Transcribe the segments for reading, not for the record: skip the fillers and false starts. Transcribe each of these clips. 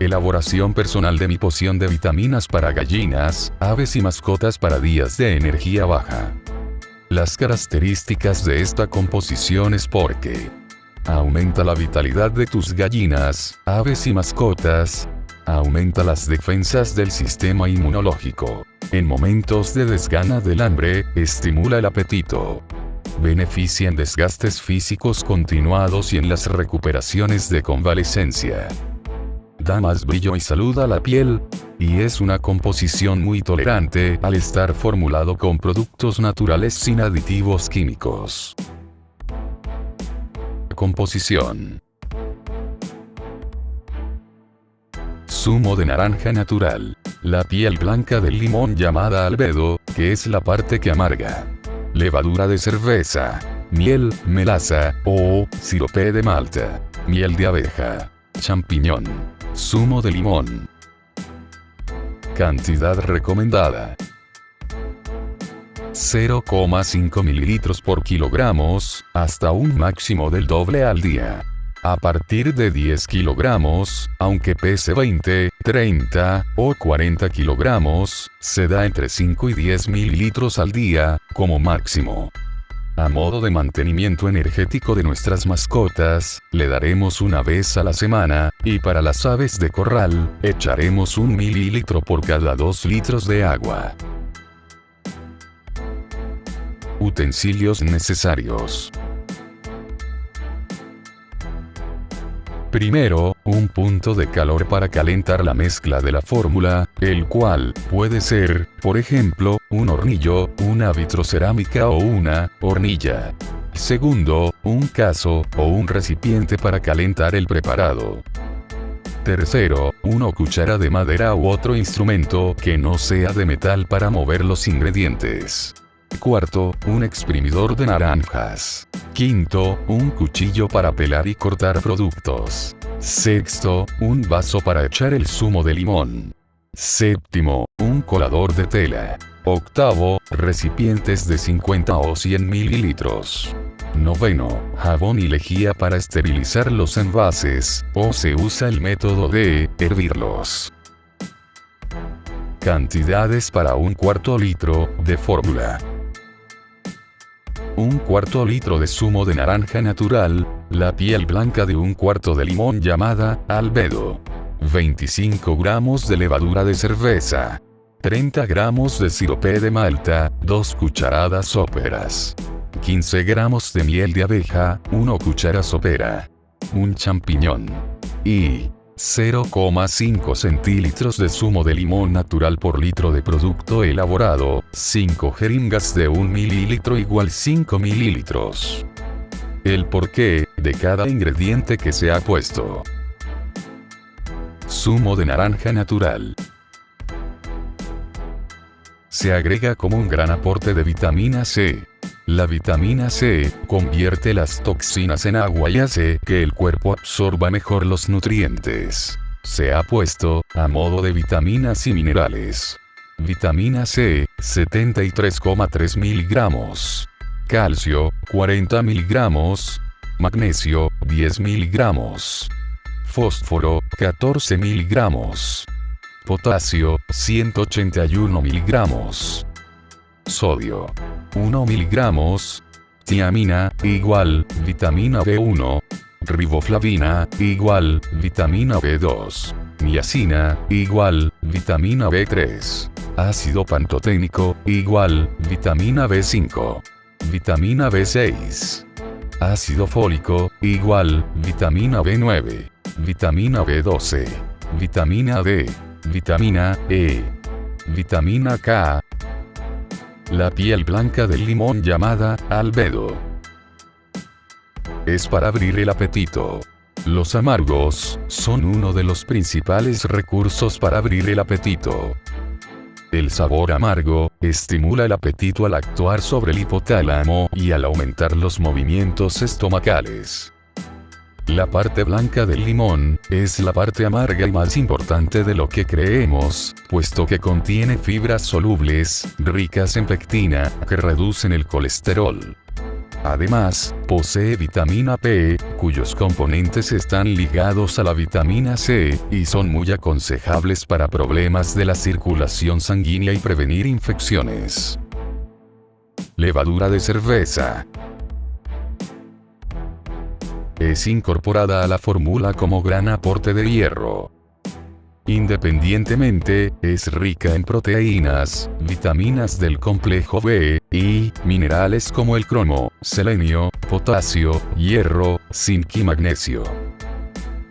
Elaboración personal de mi poción de vitaminas para gallinas, aves y mascotas para días de energía baja. Las características de esta composición es porque aumenta la vitalidad de tus gallinas, aves y mascotas. Aumenta las defensas del sistema inmunológico. En momentos de desgana del hambre, estimula el apetito. Beneficia en desgastes físicos continuados y en las recuperaciones de convalecencia. Da más brillo y salud a la piel. Y es una composición muy tolerante al estar formulado con productos naturales sin aditivos químicos. Composición. Zumo de naranja natural. La piel blanca del limón llamada albedo, que es la parte que amarga. Levadura de cerveza. Miel, melaza, o sirope de malta. Miel de abeja. Champiñón. Zumo de limón. Cantidad recomendada. 0,5 ml por kilogramos, hasta un máximo del doble al día. A partir de 10 kilogramos, aunque pese 20, 30 o 40 kilogramos, se da entre 5 y 10 mililitros al día, como máximo. A modo de mantenimiento energético de nuestras mascotas, le daremos una vez a la semana, y para las aves de corral, echaremos 1 mililitro por cada 2 litros de agua. Utensilios necesarios. Primero, un punto de calor para calentar la mezcla de la fórmula, el cual puede ser, por ejemplo, un hornillo, una vitrocerámica o una hornilla. Segundo, un cazo o un recipiente para calentar el preparado. Tercero, una cuchara de madera u otro instrumento que no sea de metal para mover los ingredientes. Cuarto, un exprimidor de naranjas. Quinto, un cuchillo para pelar y cortar productos. Sexto, un vaso para echar el zumo de limón. Séptimo, un colador de tela. Octavo, recipientes de 50 o 100 mililitros. Noveno, jabón y lejía para esterilizar los envases, o se usa el método de hervirlos. Cantidades para un cuarto litro de fórmula. Un cuarto litro de zumo de naranja natural, la piel blanca de un cuarto de limón llamada albedo. 25 gramos de levadura de cerveza. 30 gramos de sirope de malta, 2 cucharadas soperas. 15 gramos de miel de abeja, 1 cuchara sopera. Un champiñón. Y 0,5 centilitros de zumo de limón natural por litro de producto elaborado, 5 jeringas de 1 mililitro igual 5 mililitros. El porqué de cada ingrediente que se ha puesto. Zumo de naranja natural. Se agrega como un gran aporte de vitamina C. La vitamina C convierte las toxinas en agua y hace que el cuerpo absorba mejor los nutrientes. Se ha puesto a modo de vitaminas y minerales. Vitamina C, 73,3 miligramos. Calcio, 40 miligramos. Magnesio, 10 miligramos. Fósforo, 14 miligramos. Potasio, 181 miligramos. Sodio, 1 miligramos. Tiamina, igual, vitamina B1. Riboflavina, igual, vitamina B2. Niacina, igual, vitamina B3. Ácido pantoténico, igual, vitamina B5. Vitamina B6. Ácido fólico, igual, vitamina B9. Vitamina B12. Vitamina D. Vitamina E. Vitamina K. La piel blanca del limón llamada albedo. Es para abrir el apetito. Los amargos son uno de los principales recursos para abrir el apetito. El sabor amargo estimula el apetito al actuar sobre el hipotálamo y al aumentar los movimientos estomacales. La parte blanca del limón es la parte amarga y más importante de lo que creemos, puesto que contiene fibras solubles, ricas en pectina, que reducen el colesterol. Además, posee vitamina P, cuyos componentes están ligados a la vitamina C, y son muy aconsejables para problemas de la circulación sanguínea y prevenir infecciones. Levadura de cerveza. Es incorporada a la fórmula como gran aporte de hierro. Independientemente, es rica en proteínas, vitaminas del complejo B, y minerales como el cromo, selenio, potasio, hierro, zinc y magnesio.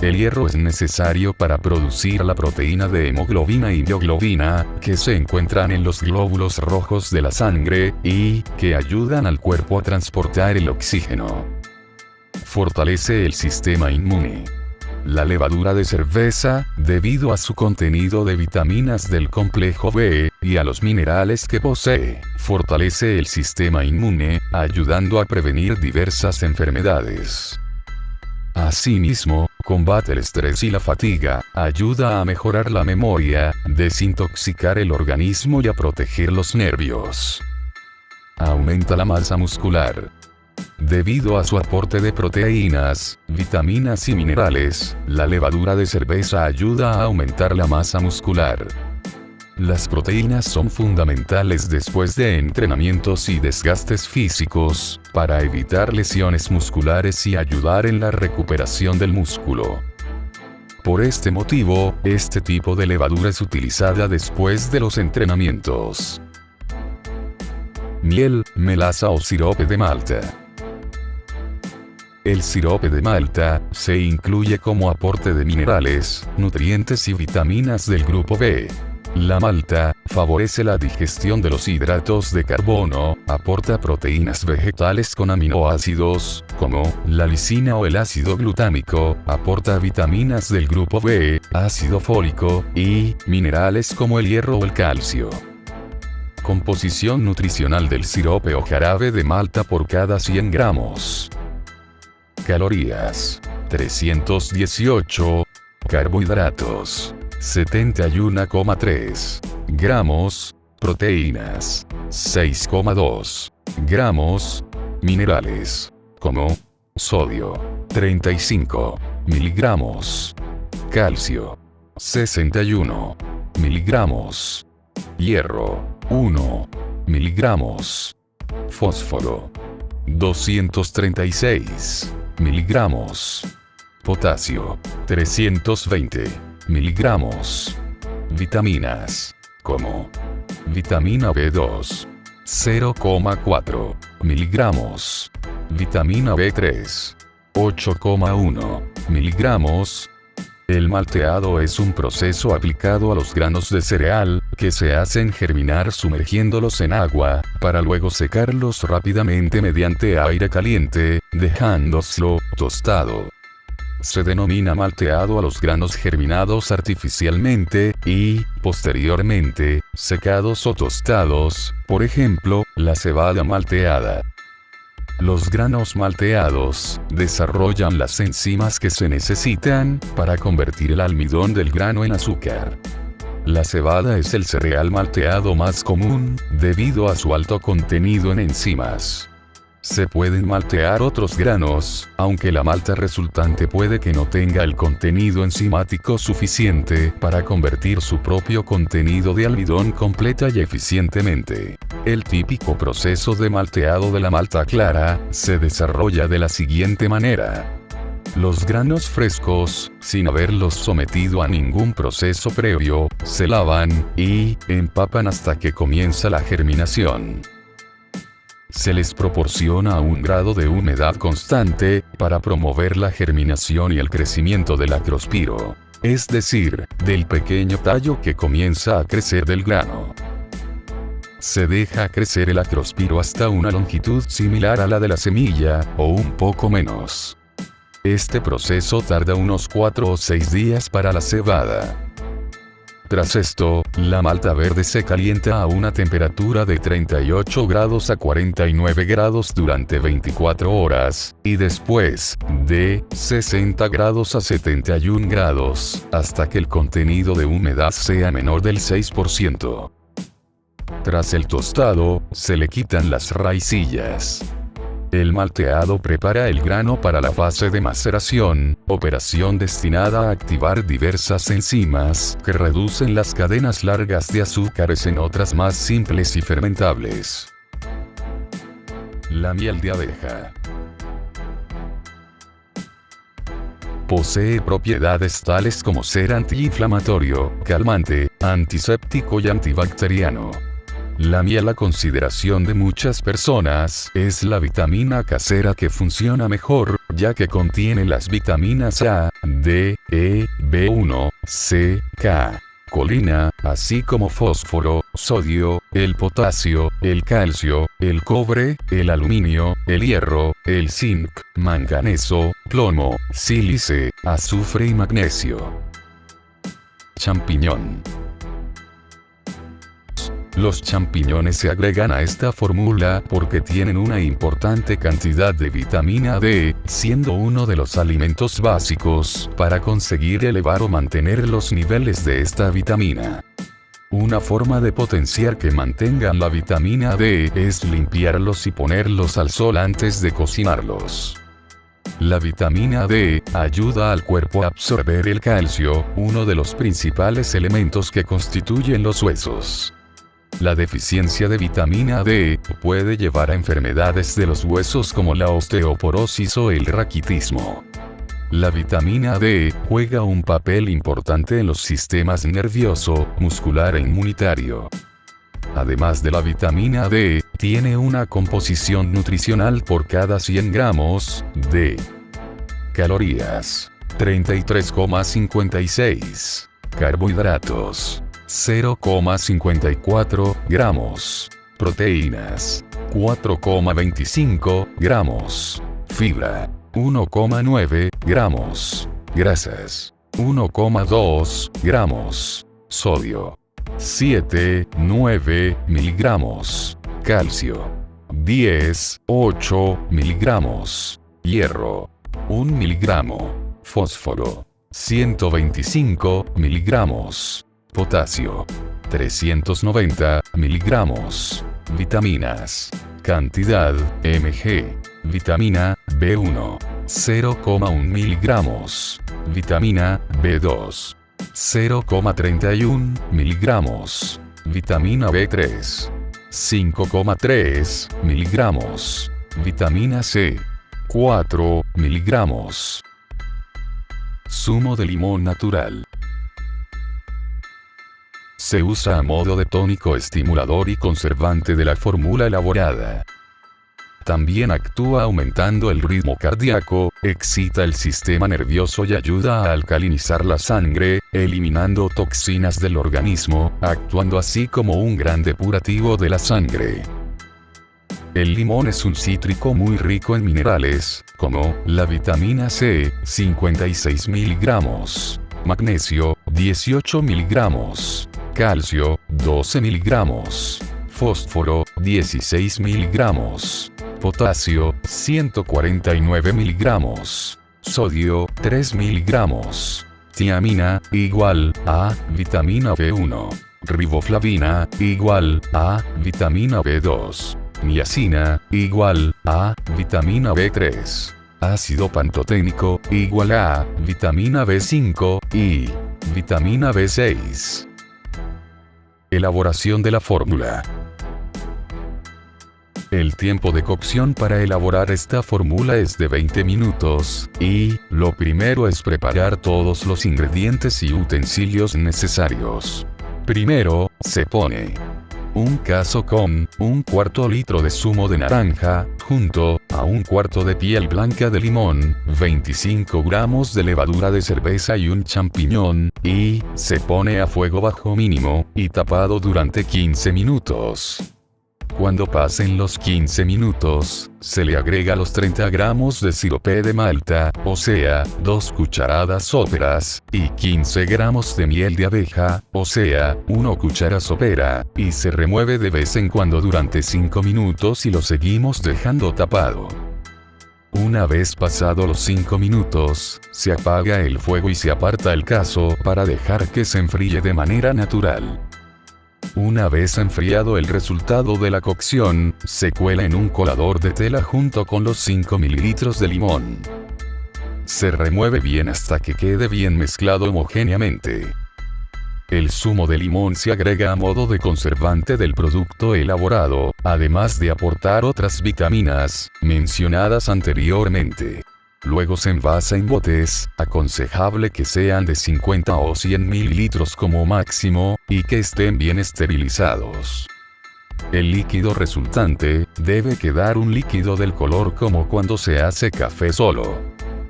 El hierro es necesario para producir la proteína de hemoglobina y mioglobina, que se encuentran en los glóbulos rojos de la sangre, y que ayudan al cuerpo a transportar el oxígeno. Fortalece el sistema inmune. La levadura de cerveza, debido a su contenido de vitaminas del complejo B, y a los minerales que posee, fortalece el sistema inmune, ayudando a prevenir diversas enfermedades. Asimismo, combate el estrés y la fatiga, ayuda a mejorar la memoria, desintoxicar el organismo y a proteger los nervios. Aumenta la masa muscular. Debido a su aporte de proteínas, vitaminas y minerales, la levadura de cerveza ayuda a aumentar la masa muscular. Las proteínas son fundamentales después de entrenamientos y desgastes físicos, para evitar lesiones musculares y ayudar en la recuperación del músculo. Por este motivo, este tipo de levadura es utilizada después de los entrenamientos. Miel, melaza o sirope de malta. El sirope de malta se incluye como aporte de minerales, nutrientes y vitaminas del grupo B. La malta favorece la digestión de los hidratos de carbono, aporta proteínas vegetales con aminoácidos, como la lisina o el ácido glutámico, aporta vitaminas del grupo B, ácido fólico, y minerales como el hierro o el calcio. Composición nutricional del sirope o jarabe de malta por cada 100 gramos. Calorías: 318. Carbohidratos: 71,3 gramos. Proteínas: 6,2 gramos. Minerales, como sodio: 35 miligramos. Calcio: 61 miligramos. Hierro: 1 miligramos. Fósforo: 236 miligramos. Potasio: 320 miligramos. Vitaminas, como vitamina B2, 0,4 miligramos. Vitamina B3, 8,1 miligramos. El malteado es un proceso aplicado a los granos de cereal, que se hacen germinar sumergiéndolos en agua, para luego secarlos rápidamente mediante aire caliente, dejándoslo tostado. Se denomina malteado a los granos germinados artificialmente, y, posteriormente, secados o tostados, por ejemplo, la cebada malteada. Los granos malteados desarrollan las enzimas que se necesitan para convertir el almidón del grano en azúcar. La cebada es el cereal malteado más común, debido a su alto contenido en enzimas. Se pueden maltear otros granos, aunque la malta resultante puede que no tenga el contenido enzimático suficiente para convertir su propio contenido de almidón completa y eficientemente. El típico proceso de malteado de la malta clara se desarrolla de la siguiente manera. Los granos frescos, sin haberlos sometido a ningún proceso previo, se lavan y empapan hasta que comienza la germinación. Se les proporciona un grado de humedad constante, para promover la germinación y el crecimiento del acrospiro, es decir, del pequeño tallo que comienza a crecer del grano. Se deja crecer el acrospiro hasta una longitud similar a la de la semilla, o un poco menos. Este proceso tarda unos 4 o 6 días para la cebada. Tras esto, la malta verde se calienta a una temperatura de 38 grados a 49 grados durante 24 horas, y después, de 60 grados a 71 grados, hasta que el contenido de humedad sea menor del 6%. Tras el tostado, se le quitan las raicillas. El malteado prepara el grano para la fase de maceración, operación destinada a activar diversas enzimas que reducen las cadenas largas de azúcares en otras más simples y fermentables. La miel de abeja posee propiedades tales como ser antiinflamatorio, calmante, antiséptico y antibacteriano. La miel, a consideración de muchas personas, es la vitamina casera que funciona mejor, ya que contiene las vitaminas A, D, E, B1, C, K, colina, así como fósforo, sodio, el potasio, el calcio, el cobre, el aluminio, el hierro, el zinc, manganeso, plomo, sílice, azufre y magnesio. Champiñón. Los champiñones se agregan a esta fórmula porque tienen una importante cantidad de vitamina D, siendo uno de los alimentos básicos para conseguir elevar o mantener los niveles de esta vitamina. Una forma de potenciar que mantengan la vitamina D es limpiarlos y ponerlos al sol antes de cocinarlos. La vitamina D ayuda al cuerpo a absorber el calcio, uno de los principales elementos que constituyen los huesos. La deficiencia de vitamina D puede llevar a enfermedades de los huesos como la osteoporosis o el raquitismo. La vitamina D juega un papel importante en los sistemas nervioso, muscular e inmunitario. Además de la vitamina D, tiene una composición nutricional por cada 100 gramos de calorías, 33,56. Carbohidratos, 0,54 gramos. Proteínas, 4,25 gramos. Fibra, 1,9 gramos. Grasas, 1,2 gramos. Sodio, 7,9 miligramos. Calcio, 10,8 miligramos. Hierro, 1 miligramo. Fósforo, 125 miligramos. Potasio, 390 miligramos. Vitaminas. Cantidad, mg. Vitamina B1, 0,1 miligramos. Vitamina B2, 0,31 miligramos. Vitamina B3, 5,3 miligramos. Vitamina C, 4 miligramos. Zumo de limón natural. Se usa a modo de tónico estimulador y conservante de la fórmula elaborada. También actúa aumentando el ritmo cardíaco, excita el sistema nervioso y ayuda a alcalinizar la sangre, eliminando toxinas del organismo, actuando así como un gran depurativo de la sangre. El limón es un cítrico muy rico en minerales, como la vitamina C, 56 miligramos, magnesio, 18 miligramos, calcio, 12 miligramos, fósforo, 16 miligramos, potasio, 149 miligramos, sodio, 3 miligramos, tiamina, igual a vitamina B1, riboflavina, igual a vitamina B2. Niacina, igual a vitamina B3. Ácido pantoténico, igual a vitamina B5 y vitamina B6. Elaboración de la fórmula. El tiempo de cocción para elaborar esta fórmula es de 20 minutos, y lo primero es preparar todos los ingredientes y utensilios necesarios. Primero, se pone un cazo con un cuarto litro de zumo de naranja, junto a un cuarto de piel blanca de limón, 25 gramos de levadura de cerveza y un champiñón, y se pone a fuego bajo mínimo, y tapado durante 15 minutos. Cuando pasen los 15 minutos, se le agrega los 30 gramos de sirope de malta, o sea, 2 cucharadas soperas, y 15 gramos de miel de abeja, o sea, 1 cuchara sopera, y se remueve de vez en cuando durante 5 minutos y lo seguimos dejando tapado. Una vez pasado los 5 minutos, se apaga el fuego y se aparta el cazo para dejar que se enfríe de manera natural. Una vez enfriado el resultado de la cocción, se cuela en un colador de tela junto con los 5 ml de limón. Se remueve bien hasta que quede bien mezclado homogéneamente. El zumo de limón se agrega a modo de conservante del producto elaborado, además de aportar otras vitaminas, mencionadas anteriormente. Luego se envasa en botes, aconsejable que sean de 50 o 100 mililitros como máximo, y que estén bien esterilizados. El líquido resultante debe quedar un líquido del color como cuando se hace café solo.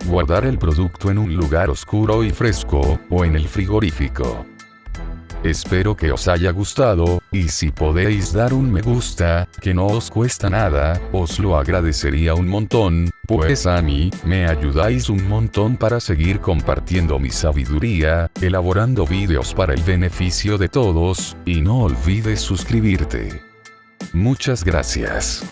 Guardar el producto en un lugar oscuro y fresco, o en el frigorífico. Espero que os haya gustado, y si podéis dar un me gusta, que no os cuesta nada, os lo agradecería un montón, pues a mí, me ayudáis un montón para seguir compartiendo mi sabiduría, elaborando vídeos para el beneficio de todos, y no olvides suscribirte. Muchas gracias.